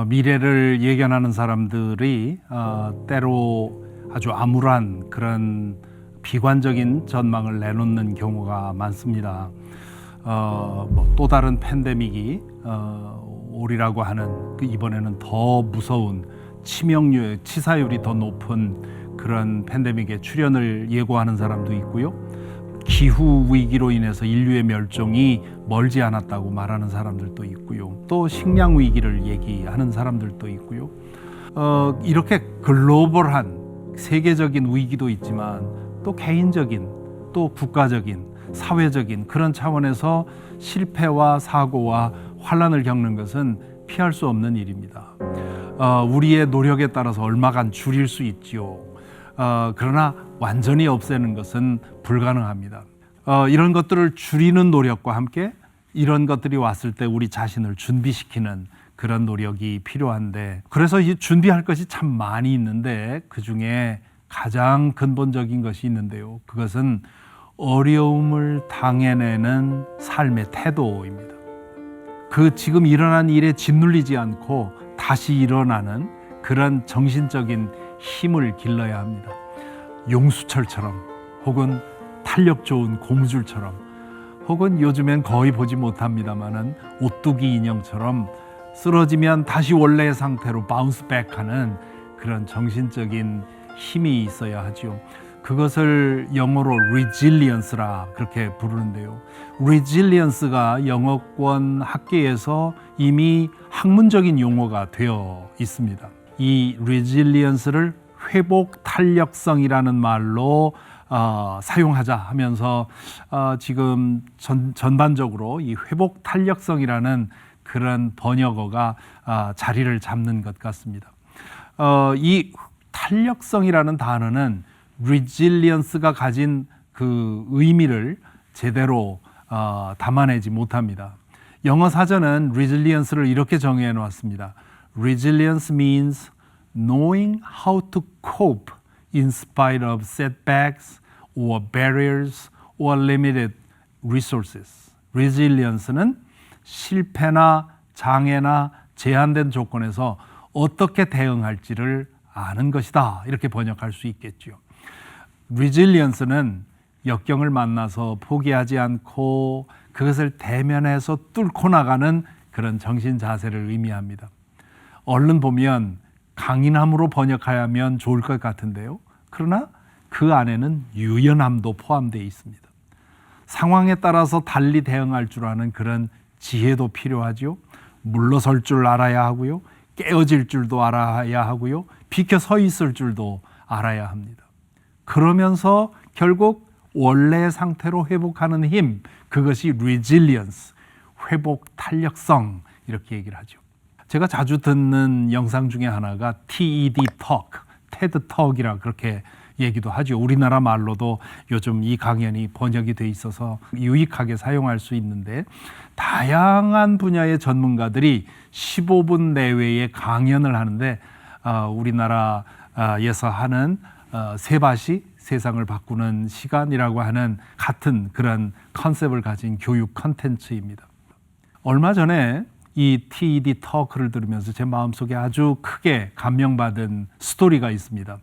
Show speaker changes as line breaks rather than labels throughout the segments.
미래를 예견하는 사람들이 때로 아주 암울한 그런 비관적인 전망을 내놓는 경우가 많습니다. 또 다른 팬데믹이 오리라고 하는 이번에는 더 무서운 치사율이 더 높은 그런 팬데믹의 출현을 예고하는 사람도 있고요. 기후 위기로 인해서 인류의 멸종이 멀지 않았다고 말하는 사람들도 있고요. 또 식량 위기를 얘기하는 사람들도 있고요. 이렇게 글로벌한 세계적인 위기도 있지만 또 개인적인 또 국가적인 사회적인 그런 차원에서 실패와 사고와 환란을 겪는 것은 피할 수 없는 일입니다. 우리의 노력에 따라서 얼마간 줄일 수 있지요. 그러나 완전히 없애는 것은 불가능합니다. 이런 것들을 줄이는 노력과 함께 이런 것들이 왔을 때 우리 자신을 준비시키는 그런 노력이 필요한데, 그래서 준비할 것이 참 많이 있는데 그 중에 가장 근본적인 것이 있는데요. 그것은 어려움을 당해내는 삶의 태도입니다. 그 지금 일어난 일에 짓눌리지 않고 다시 일어나는 그런 정신적인 힘을 길러야 합니다. 용수철처럼 혹은 탄력 좋은 고무줄처럼 혹은 요즘엔 거의 보지 못합니다마는 오뚜기 인형처럼 쓰러지면 다시 원래의 상태로 바운스 백하는 그런 정신적인 힘이 있어야 하죠. 그것을 영어로 resilience라 그렇게 부르는데요. resilience가 영어권 학계에서 이미 학문적인 용어가 되어 있습니다. 이 resilience를 회복 탄력성이라는 말로 사용하자 하면서 지금 전반적으로 이 회복 탄력성이라는 그런 번역어가 자리를 잡는 것 같습니다. 이 탄력성이라는 단어는 resilience가 가진 그 의미를 제대로 담아내지 못합니다. 영어 사전은 resilience를 이렇게 정의해 놓았습니다. Resilience means knowing how to cope in spite of setbacks or barriers or limited resources. resilience는 실패나 장애나 제한된 조건에서 어떻게 대응할지를 아는 것이다. 이렇게 번역할 수 있겠죠. resilience는 역경을 만나서 포기하지 않고 그것을 대면해서 뚫고 나가는 그런 정신 자세를 의미합니다. 얼른 보면 강인함으로 번역하면 좋을 것 같은데요. 그러나 그 안에는 유연함도 포함되어 있습니다. 상황에 따라서 달리 대응할 줄 아는 그런 지혜도 필요하죠. 물러설 줄 알아야 하고요. 깨어질 줄도 알아야 하고요. 비켜 서 있을 줄도 알아야 합니다. 그러면서 결국 원래의 상태로 회복하는 힘, 그것이 resilience, 회복 탄력성 이렇게 얘기를 하죠. 제가 자주 듣는 영상 중에 하나가 TED Talk, TED Talk이라 그렇게 얘기도 하죠. 우리나라 말로도 요즘 이 강연이 번역이 돼 있어서 유익하게 사용할 수 있는데, 다양한 분야의 전문가들이 15분 내외의 강연을 하는데 우리나라에서 하는 세바시 세상을 바꾸는 시간이라고 하는 같은 그런 컨셉을 가진 교육 컨텐츠입니다. 얼마 전에 이 TED 터크를 들으면서 제 마음속에 아주 크게 감명받은 스토리가 있습니다.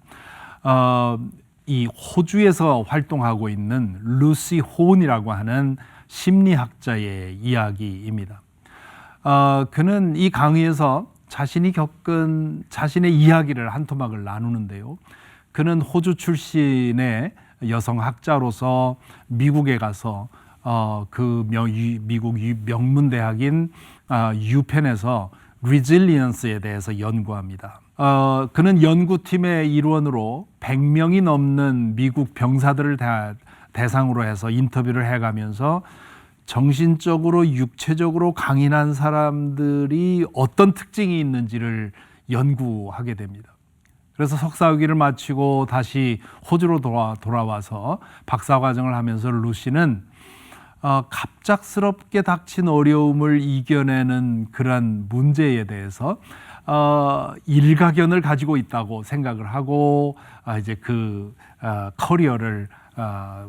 이 호주에서 활동하고 있는 루시 혼이라고 하는 심리학자의 이야기입니다. 그는 이 강의에서 자신이 겪은 자신의 이야기를 한 토막을 나누는데요. 그는 호주 출신의 여성학자로서 미국에 가서 미국 명문대학인 유펜에서 resilience에 대해서 연구합니다. 그는 연구팀의 일원으로 100명이 넘는 미국 병사들을 대상으로 해서 인터뷰를 해가면서 정신적으로 육체적으로 강인한 사람들이 어떤 특징이 있는지를 연구하게 됩니다. 그래서 석사학위를 마치고 다시 호주로 돌아와서 박사과정을 하면서 루시는 갑작스럽게 닥친 어려움을 이겨내는 그런 문제에 대해서 일가견을 가지고 있다고 생각을 하고 이제 그 커리어를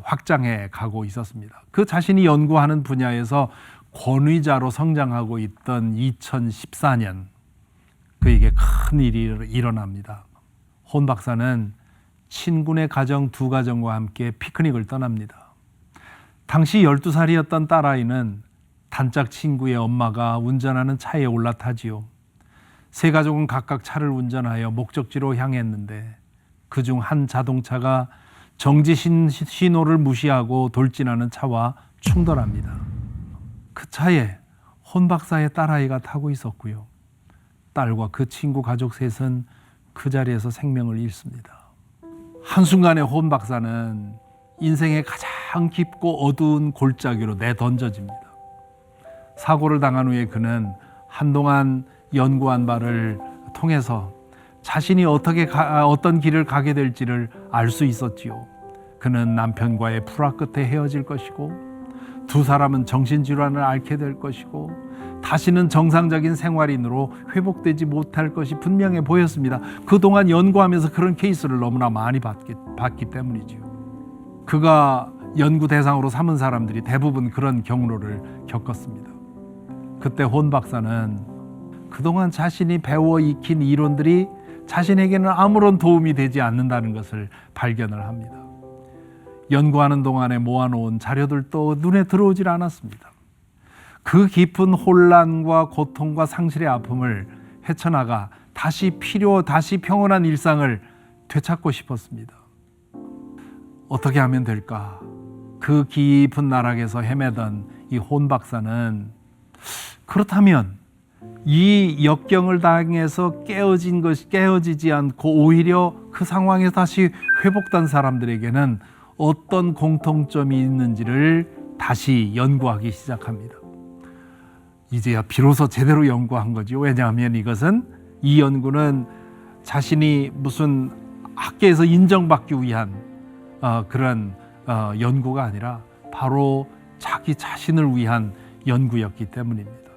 확장해 가고 있었습니다. 그 자신이 연구하는 분야에서 권위자로 성장하고 있던 2014년 그에게 큰 일이 일어납니다. 혼 박사는 친구네 가정 2가정과 함께 피크닉을 떠납니다. 당시 12살이었던 딸아이는 단짝 친구의 엄마가 운전하는 차에 올라타지요. 3가족은 각각 차를 운전하여 목적지로 향했는데 그중 한 자동차가 정지 신호를 무시하고 돌진하는 차와 충돌합니다. 그 차에 혼 박사의 딸아이가 타고 있었고요. 딸과 그 친구 가족 셋은 그 자리에서 생명을 잃습니다. 한순간에 혼 박사는 인생의 가장 깊고 어두운 골짜기로 내던져집니다. 사고를 당한 후에 그는 한동안 연구한 바를 통해서 자신이 어떤 길을 가게 될지를 알 수 있었지요. 그는 남편과의 불화 끝에 헤어질 것이고 2 사람은 정신질환을 앓게 될 것이고 다시는 정상적인 생활인으로 회복되지 못할 것이 분명해 보였습니다. 그동안 연구하면서 그런 케이스를 너무나 많이 봤기 때문이지요. 그가 연구 대상으로 삼은 사람들이 대부분 그런 경로를 겪었습니다. 그때 혼 박사는 그동안 자신이 배워 익힌 이론들이 자신에게는 아무런 도움이 되지 않는다는 것을 발견을 합니다. 연구하는 동안에 모아놓은 자료들도 눈에 들어오질 않았습니다. 그 깊은 혼란과 고통과 상실의 아픔을 헤쳐나가 다시 평온한 일상을 되찾고 싶었습니다. 어떻게 하면 될까? 그 깊은 나락에서 헤매던 이 혼 박사는 그렇다면 이 역경을 당해서 깨어지지 않고 오히려 그 상황에서 다시 회복된 사람들에게는 어떤 공통점이 있는지를 다시 연구하기 시작합니다. 이제야 비로소 제대로 연구한 거죠. 왜냐하면 이 연구는 자신이 무슨 학계에서 인정받기 위한 그런 연구가 아니라 바로 자기 자신을 위한 연구였기 때문입니다.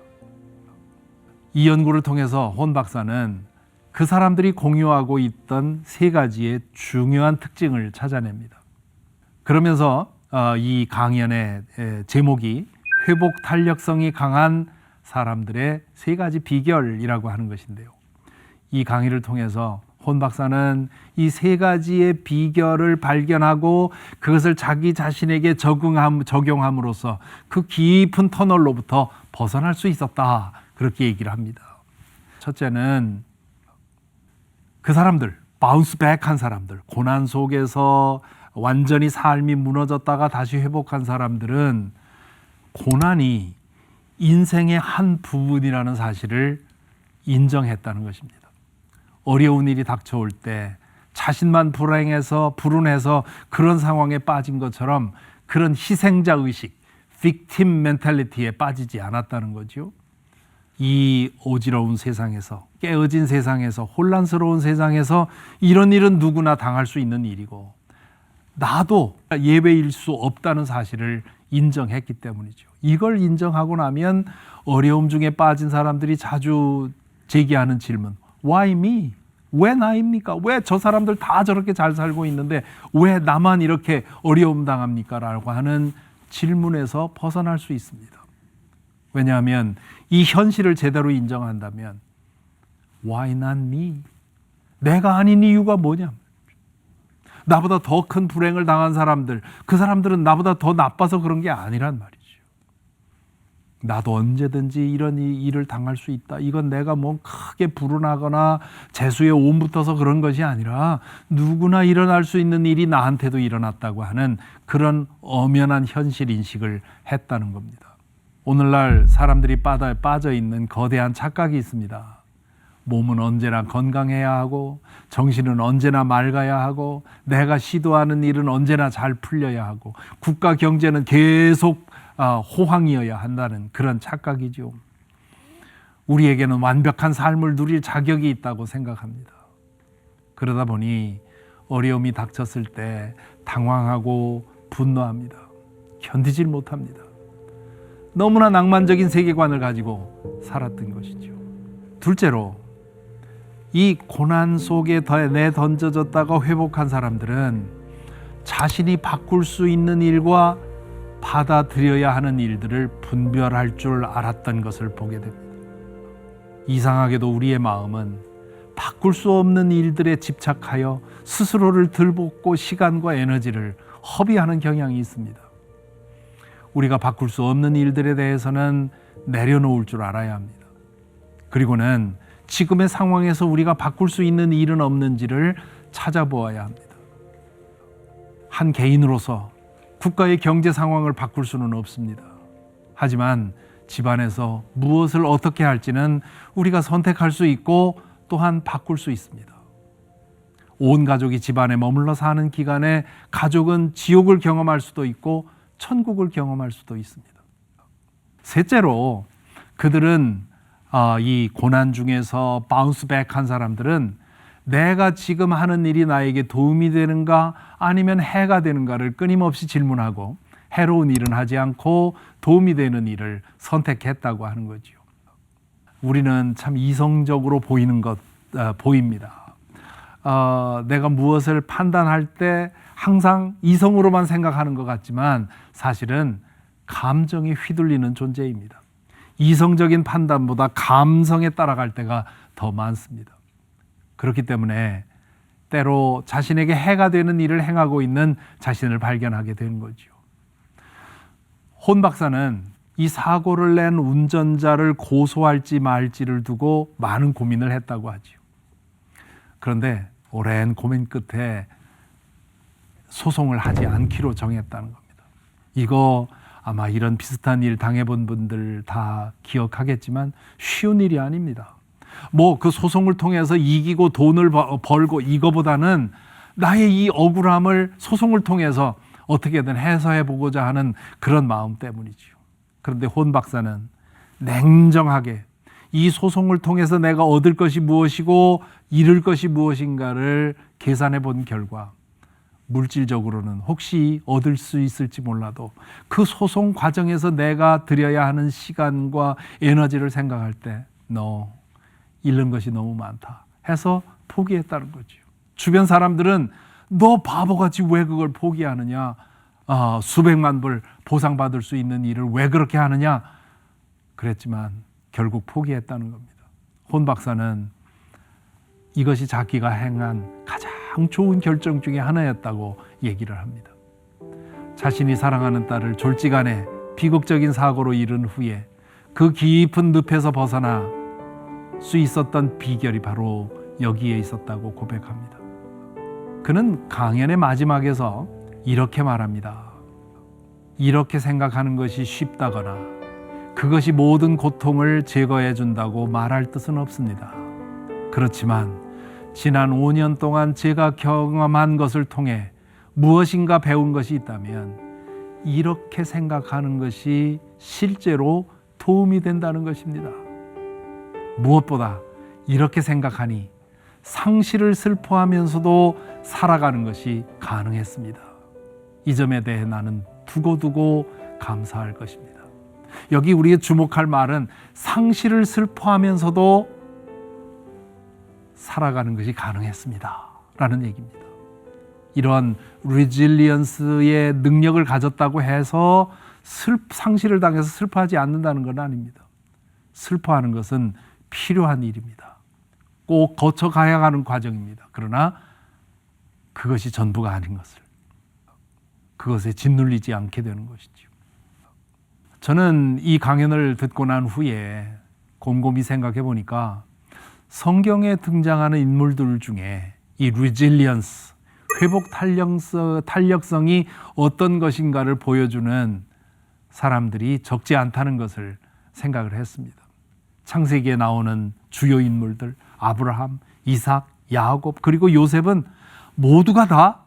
이 연구를 통해서 혼 박사는 그 사람들이 공유하고 있던 3가지의 중요한 특징을 찾아냅니다. 그러면서 이 강연의 제목이 회복 탄력성이 강한 사람들의 3가지 비결이라고 하는 것인데요. 이 강의를 통해서 혼 박사는 이 3가지의 비결을 발견하고 그것을 자기 자신에게 적용함으로써 그 깊은 터널로부터 벗어날 수 있었다. 그렇게 얘기를 합니다. 첫째는 그 사람들, 바운스백한 사람들, 고난 속에서 완전히 삶이 무너졌다가 다시 회복한 사람들은 고난이 인생의 한 부분이라는 사실을 인정했다는 것입니다. 어려운 일이 닥쳐올 때 자신만 불행해서 불운해서 그런 상황에 빠진 것처럼 그런 희생자 의식, victim mentality에 빠지지 않았다는 거죠. 이 어지러운 세상에서, 깨어진 세상에서, 혼란스러운 세상에서 이런 일은 누구나 당할 수 있는 일이고 나도 예외일 수 없다는 사실을 인정했기 때문이죠. 이걸 인정하고 나면 어려움 중에 빠진 사람들이 자주 제기하는 질문, Why me? 왜 나입니까? 왜 저 사람들 다 저렇게 잘 살고 있는데 왜 나만 이렇게 어려움 당합니까? 라고 하는 질문에서 벗어날 수 있습니다. 왜냐하면 이 현실을 제대로 인정한다면 Why not me? 내가 아닌 이유가 뭐냐? 나보다 더 큰 불행을 당한 사람들, 그 사람들은 나보다 더 나빠서 그런 게 아니란 말이죠. 나도 언제든지 이런 일을 당할 수 있다. 이건 내가 뭐 크게 불운하거나 재수에 온 붙어서 그런 것이 아니라 누구나 일어날 수 있는 일이 나한테도 일어났다고 하는 그런 엄연한 현실 인식을 했다는 겁니다. 오늘날 사람들이 빠져 있는 거대한 착각이 있습니다. 몸은 언제나 건강해야 하고 정신은 언제나 맑아야 하고 내가 시도하는 일은 언제나 잘 풀려야 하고 국가 경제는 계속 호황이어야 한다는 그런 착각이죠. 우리에게는 완벽한 삶을 누릴 자격이 있다고 생각합니다. 그러다 보니 어려움이 닥쳤을 때 당황하고 분노합니다. 견디질 못합니다. 너무나 낭만적인 세계관을 가지고 살았던 것이죠. 둘째로 이 고난 속에 내던져졌다가 회복한 사람들은 자신이 바꿀 수 있는 일과 받아들여야 하는 일들을 분별할 줄 알았던 것을 보게 됩니다. 이상하게도 우리의 마음은 바꿀 수 없는 일들에 집착하여 스스로를 들볶고 시간과 에너지를 허비하는 경향이 있습니다. 우리가 바꿀 수 없는 일들에 대해서는 내려놓을 줄 알아야 합니다. 그리고는 지금의 상황에서 우리가 바꿀 수 있는 일은 없는지를 찾아보아야 합니다. 한 개인으로서 국가의 경제 상황을 바꿀 수는 없습니다. 하지만 집안에서 무엇을 어떻게 할지는 우리가 선택할 수 있고 또한 바꿀 수 있습니다. 온 가족이 집안에 머물러 사는 기간에 가족은 지옥을 경험할 수도 있고 천국을 경험할 수도 있습니다. 셋째로 그들은 이 고난 중에서 바운스백 한 사람들은 내가 지금 하는 일이 나에게 도움이 되는가 아니면 해가 되는가를 끊임없이 질문하고 해로운 일은 하지 않고 도움이 되는 일을 선택했다고 하는 거죠. 우리는 참 이성적으로 보입니다. 내가 무엇을 판단할 때 항상 이성으로만 생각하는 것 같지만 사실은 감정에 휘둘리는 존재입니다. 이성적인 판단보다 감성에 따라갈 때가 더 많습니다. 그렇기 때문에 때로 자신에게 해가 되는 일을 행하고 있는 자신을 발견하게 되는 거죠. 혼 박사는 이 사고를 낸 운전자를 고소할지 말지를 두고 많은 고민을 했다고 하죠. 그런데 오랜 고민 끝에 소송을 하지 않기로 정했다는 겁니다. 이거 아마 이런 비슷한 일 당해본 분들 다 기억하겠지만 쉬운 일이 아닙니다. 그 소송을 통해서 이기고 돈을 벌고 이거보다는 나의 이 억울함을 소송을 통해서 어떻게든 해소해 보고자 하는 그런 마음 때문이죠. 그런데 혼 박사는 냉정하게 이 소송을 통해서 내가 얻을 것이 무엇이고 잃을 것이 무엇인가를 계산해 본 결과 물질적으로는 혹시 얻을 수 있을지 몰라도 그 소송 과정에서 내가 들여야 하는 시간과 에너지를 생각할 때 잃는 것이 너무 많다 해서 포기했다는 거죠. 주변 사람들은 너 바보같이 왜 그걸 포기하느냐, 수백만 불 보상받을 수 있는 일을 왜 그렇게 하느냐 그랬지만 결국 포기했다는 겁니다. 혼 박사는 이것이 자기가 행한 가장 좋은 결정 중에 하나였다고 얘기를 합니다. 자신이 사랑하는 딸을 졸지간에 비극적인 사고로 잃은 후에 그 깊은 늪에서 벗어나 수 있었던 비결이 바로 여기에 있었다고 고백합니다. 그는 강연의 마지막에서 이렇게 말합니다. 이렇게 생각하는 것이 쉽다거나 그것이 모든 고통을 제거해 준다고 말할 뜻은 없습니다. 그렇지만 지난 5년 동안 제가 경험한 것을 통해 무엇인가 배운 것이 있다면 이렇게 생각하는 것이 실제로 도움이 된다는 것입니다. 무엇보다 이렇게 생각하니 상실을 슬퍼하면서도 살아가는 것이 가능했습니다. 이 점에 대해 나는 두고두고 감사할 것입니다. 여기 우리가 주목할 말은 상실을 슬퍼하면서도 살아가는 것이 가능했습니다 라는 얘기입니다. 이러한 리질리언스의 능력을 가졌다고 해서 상실을 당해서 슬퍼하지 않는다는 건 아닙니다. 슬퍼하는 것은 필요한 일입니다. 꼭 거쳐가야 하는 과정입니다. 그러나 그것이 전부가 아닌 것을, 그것에 짓눌리지 않게 되는 것이죠. 저는 이 강연을 듣고 난 후에 곰곰이 생각해 보니까 성경에 등장하는 인물들 중에 이 리질리언스, 회복 탄력성이 어떤 것인가를 보여주는 사람들이 적지 않다는 것을 생각을 했습니다. 창세기에 나오는 주요 인물들, 아브라함, 이삭, 야곱, 그리고 요셉은 모두가 다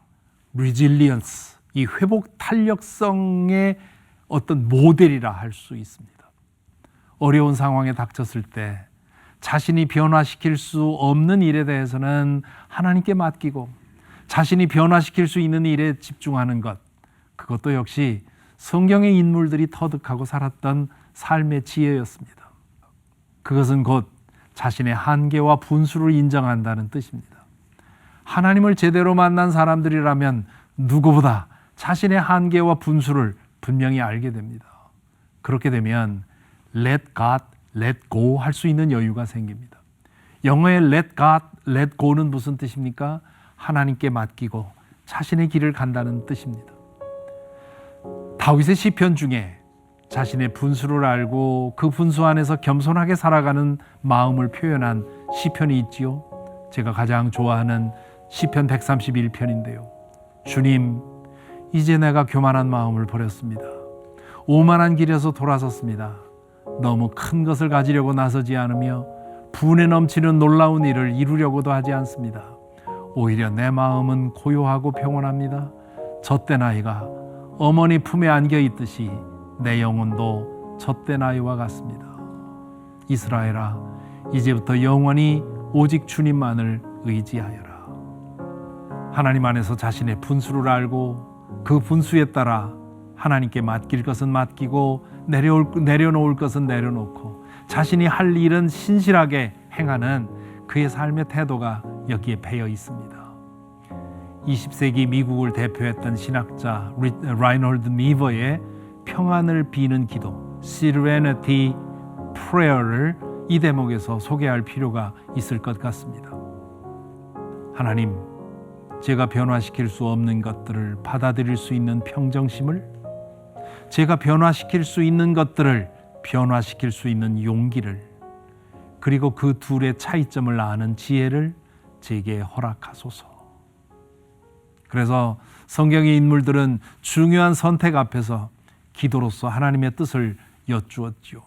리질리언스, 이 회복 탄력성의 어떤 모델이라 할 수 있습니다. 어려운 상황에 닥쳤을 때 자신이 변화시킬 수 없는 일에 대해서는 하나님께 맡기고 자신이 변화시킬 수 있는 일에 집중하는 것, 그것도 역시 성경의 인물들이 터득하고 살았던 삶의 지혜였습니다. 그것은 곧 자신의 한계와 분수를 인정한다는 뜻입니다. 하나님을 제대로 만난 사람들이라면 누구보다 자신의 한계와 분수를 분명히 알게 됩니다. 그렇게 되면 Let God let go 할 수 있는 여유가 생깁니다. 영어의 let God, let go는 무슨 뜻입니까? 하나님께 맡기고 자신의 길을 간다는 뜻입니다. 다윗의 시편 중에 자신의 분수를 알고 그 분수 안에서 겸손하게 살아가는 마음을 표현한 시편이 있지요. 제가 가장 좋아하는 시편 131편인데요. 주님, 이제 내가 교만한 마음을 버렸습니다. 오만한 길에서 돌아섰습니다. 너무 큰 것을 가지려고 나서지 않으며 분에 넘치는 놀라운 일을 이루려고도 하지 않습니다. 오히려 내 마음은 고요하고 평온합니다. 젖된 아이가 어머니 품에 안겨 있듯이 내 영혼도 젖된 아이와 같습니다. 이스라엘아, 이제부터 영원히 오직 주님만을 의지하여라. 하나님 안에서 자신의 분수를 알고 그 분수에 따라 하나님께 맡길 것은 맡기고 내려놓을 것은 내려놓고 자신이 할 일은 신실하게 행하는 그의 삶의 태도가 여기에 배어 있습니다. 20세기 미국을 대표했던 신학자 라이놀드 니버의 평안을 비는 기도 Serenity Prayer를 이 대목에서 소개할 필요가 있을 것 같습니다. 하나님, 제가 변화시킬 수 없는 것들을 받아들일 수 있는 평정심을, 제가 변화시킬 수 있는 것들을 변화시킬 수 있는 용기를, 그리고 그 둘의 차이점을 아는 지혜를 제게 허락하소서. 그래서 성경의 인물들은 중요한 선택 앞에서 기도로서 하나님의 뜻을 여쭈었지요.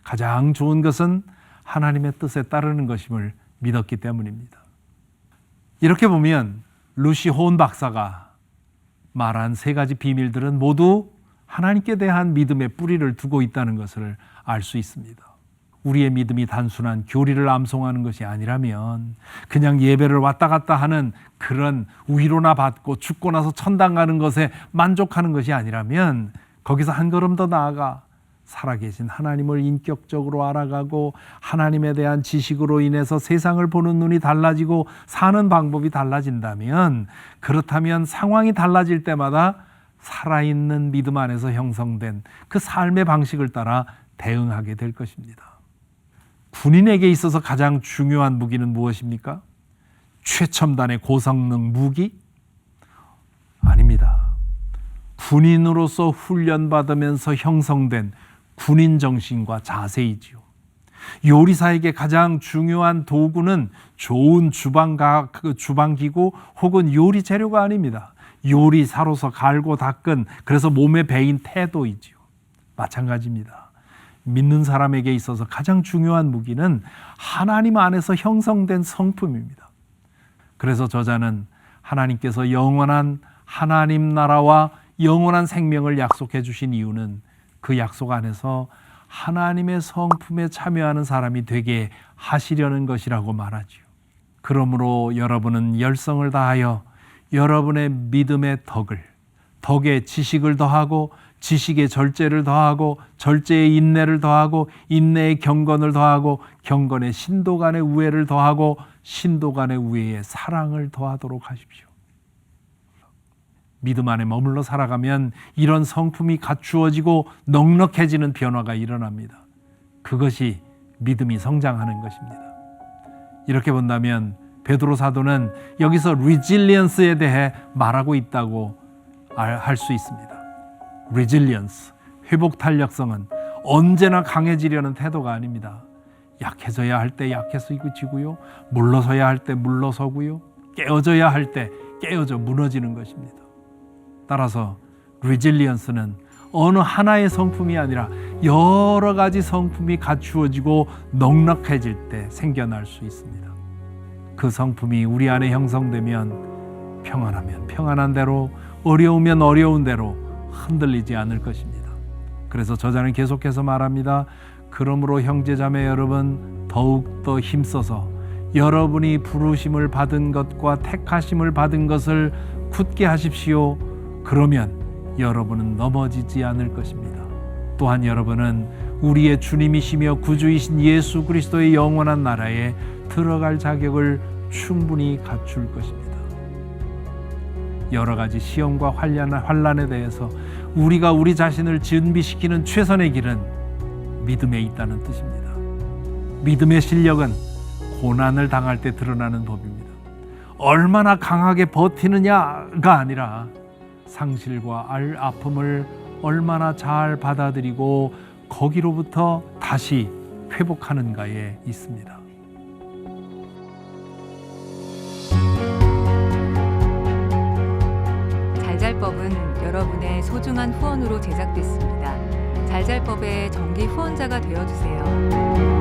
가장 좋은 것은 하나님의 뜻에 따르는 것임을 믿었기 때문입니다. 이렇게 보면 루시 호은 박사가 말한 세 가지 비밀들은 모두 하나님께 대한 믿음의 뿌리를 두고 있다는 것을 알 수 있습니다. 우리의 믿음이 단순한 교리를 암송하는 것이 아니라면, 그냥 예배를 왔다 갔다 하는 그런 위로나 받고 죽고 나서 천당 가는 것에 만족하는 것이 아니라면, 거기서 한 걸음 더 나아가 살아계신 하나님을 인격적으로 알아가고 하나님에 대한 지식으로 인해서 세상을 보는 눈이 달라지고 사는 방법이 달라진다면, 그렇다면 상황이 달라질 때마다 살아있는 믿음 안에서 형성된 그 삶의 방식을 따라 대응하게 될 것입니다. 군인에게 있어서 가장 중요한 무기는 무엇입니까? 최첨단의 고성능 무기? 아닙니다. 군인으로서 훈련받으면서 형성된 군인 정신과 자세이지요. 요리사에게 가장 중요한 도구는 좋은 주방기구 혹은 요리 재료가 아닙니다. 요리사로서 갈고 닦은, 그래서 몸에 배인 태도이지요. 마찬가지입니다. 믿는 사람에게 있어서 가장 중요한 무기는 하나님 안에서 형성된 성품입니다. 그래서 저자는 하나님께서 영원한 하나님 나라와 영원한 생명을 약속해 주신 이유는 그 약속 안에서 하나님의 성품에 참여하는 사람이 되게 하시려는 것이라고 말하지요. 그러므로 여러분은 열성을 다하여 여러분의 믿음의 덕에 지식을 더하고, 지식의 절제를 더하고, 절제의 인내를 더하고, 인내의 경건을 더하고, 경건의 신도 간의 우애를 더하고, 신도 간의 우애에 사랑을 더하도록 하십시오. 믿음 안에 머물러 살아가면 이런 성품이 갖추어지고 넉넉해지는 변화가 일어납니다. 그것이 믿음이 성장하는 것입니다. 이렇게 본다면 베드로 사도는 여기서 resilience에 대해 말하고 있다고 할 수 있습니다. resilience, 회복 탄력성은 언제나 강해지려는 태도가 아닙니다. 약해져야 할 때 약해지고요, 물러서야 할 때 물러서고요, 깨어져야 할 때 깨어져 무너지는 것입니다. 따라서 resilience는 어느 하나의 성품이 아니라 여러 가지 성품이 갖추어지고 넉넉해질 때 생겨날 수 있습니다. 그 성품이 우리 안에 형성되면 평안하면 평안한 대로, 어려우면 어려운 대로 흔들리지 않을 것입니다. 그래서 저자는 계속해서 말합니다. 그러므로 형제자매 여러분, 더욱더 힘써서 여러분이 부르심을 받은 것과 택하심을 받은 것을 굳게 하십시오. 그러면 여러분은 넘어지지 않을 것입니다. 또한 여러분은 우리의 주님이시며 구주이신 예수 그리스도의 영원한 나라에 들어갈 자격을 충분히 갖출 것입니다. 여러 가지 시험과 환난에 대해서 우리가 우리 자신을 준비시키는 최선의 길은 믿음에 있다는 뜻입니다. 믿음의 실력은 고난을 당할 때 드러나는 법입니다. 얼마나 강하게 버티느냐가 아니라 상실과 아픔을 얼마나 잘 받아들이고 거기로부터 다시 회복하는가에 있습니다.
잘잘법은 여러분의 소중한 후원으로 제작됐습니다. 잘잘법의 정기 후원자가 되어주세요.